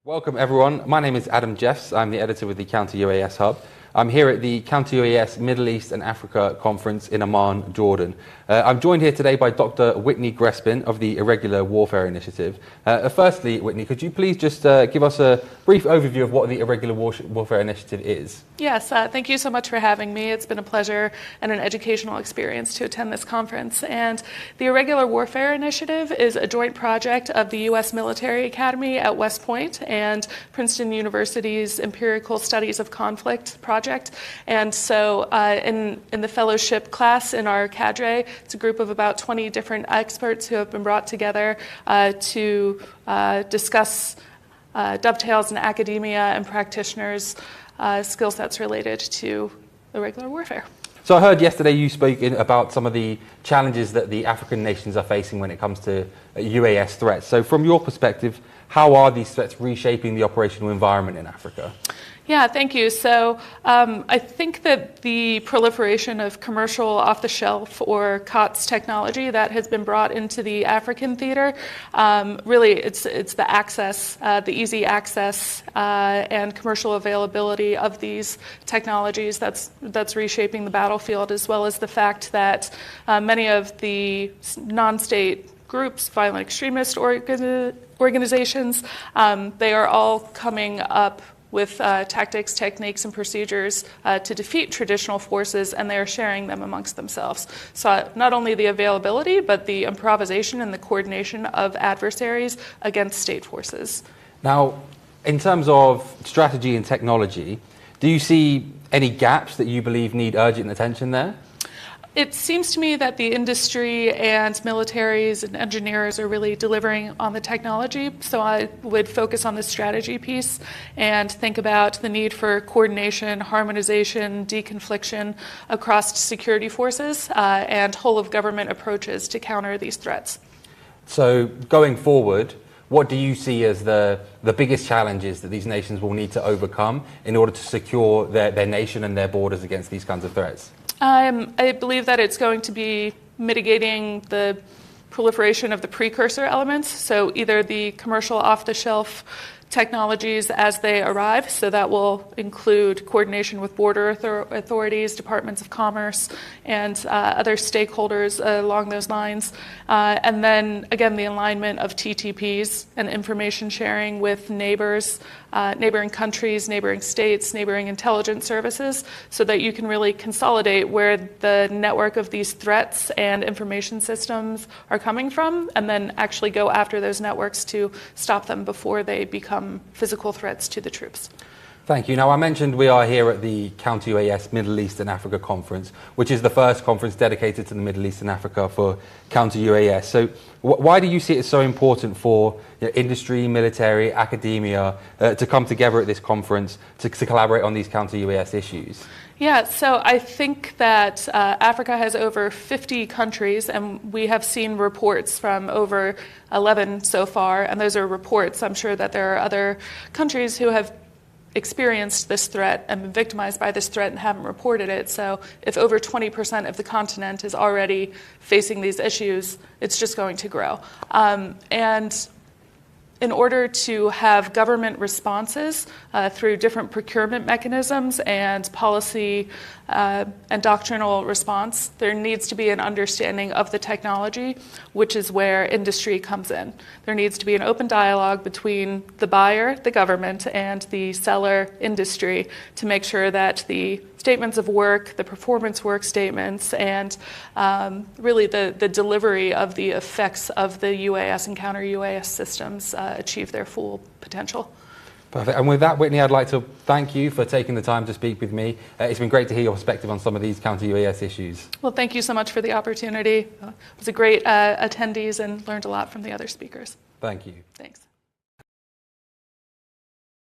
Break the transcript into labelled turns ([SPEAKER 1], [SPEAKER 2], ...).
[SPEAKER 1] Welcome everyone, my name is Adam Jeffs, I'm the editor with the Counter UAS Hub. I'm here at the Counter UAS Middle East and Africa Conference in Amman, Jordan. I'm joined here today by Dr. Whitney Grespin of the Irregular Warfare Initiative. Firstly, Whitney, could you please just give us a brief overview of what the Irregular Warfare Initiative is?
[SPEAKER 2] Yes, thank you so much for having me. It's been a pleasure and an educational experience to attend this conference. And the Irregular Warfare Initiative is a joint project of the U.S. Military Academy at West Point and Princeton University's Empirical Studies of Conflict project. And so in the fellowship class in our cadre, it's a group of about 20 different experts who have been brought together to discuss dovetails in academia and practitioners' skill sets related to irregular warfare.
[SPEAKER 1] So I heard yesterday you spoke about some of the challenges that the African nations are facing when it comes to UAS threats. So from your perspective, how are these threats reshaping the operational environment in Africa?
[SPEAKER 2] Yeah, thank you. So I think that the proliferation of commercial off-the-shelf or COTS technology that has been brought into the African theater, really it's the access, the easy access and commercial availability of these technologies that's reshaping the battlefield, as well as the fact that many of the non-state groups, violent extremist organizations, they are all coming up with tactics, techniques, and procedures to defeat traditional forces, and they are sharing them amongst themselves. So not only the availability, but the improvisation and the coordination of adversaries against state forces.
[SPEAKER 1] Now, in terms of strategy and technology, do you see any gaps that you believe need urgent attention there?
[SPEAKER 2] It seems to me that the industry and militaries and engineers are really delivering on the technology, so I would focus on the strategy piece and think about the need for coordination, harmonization, deconfliction across security forces and whole-of-government approaches to counter these threats.
[SPEAKER 1] So going forward, what do you see as the biggest challenges that these nations will need to overcome in order to secure their nation and their borders against these kinds of threats?
[SPEAKER 2] I believe that it's going to be mitigating the proliferation of the precursor elements, so either the commercial off-the-shelf technologies as they arrive, so that will include coordination with border authorities, departments of commerce, and other stakeholders along those lines. And then, again, the alignment of TTPs and information sharing with neighbors, neighboring countries, neighboring states, neighboring intelligence services, so that you can really consolidate where the network of these threats and information systems are coming from, and then actually go after those networks to stop them before they become physical threats to the troops.
[SPEAKER 1] Thank you. Now, I mentioned we are here at the Counter UAS Middle East and Africa Conference, which is the first conference dedicated to the Middle East and Africa for Counter UAS. So why do you see it so important for industry, military, academia to come together at this conference to collaborate on these Counter UAS issues?
[SPEAKER 2] Yeah, so I think that Africa has over 50 countries, and we have seen reports from over 11 so far, and those are reports. I'm sure that there are other countries who have experienced this threat and been victimized by this threat and haven't reported it. So if over 20% of the continent is already facing these issues, it's just going to grow. And in order to have government responses through different procurement mechanisms and policy and doctrinal response, there needs to be an understanding of the technology, which is where industry comes in. There needs to be an open dialogue between the buyer, the government, and the seller, industry, to make sure that the statements of work, the performance work statements, and really the delivery of the effects of the UAS and counter UAS systems achieve their full potential.
[SPEAKER 1] Perfect. And with that, Whitney, I'd like to thank you for taking the time to speak with me. It's been great to hear your perspective on some of these counter UAS issues.
[SPEAKER 2] Well, thank you so much for the opportunity. It was a great attendees and learned a lot from the other speakers.
[SPEAKER 1] Thank you.
[SPEAKER 2] Thanks.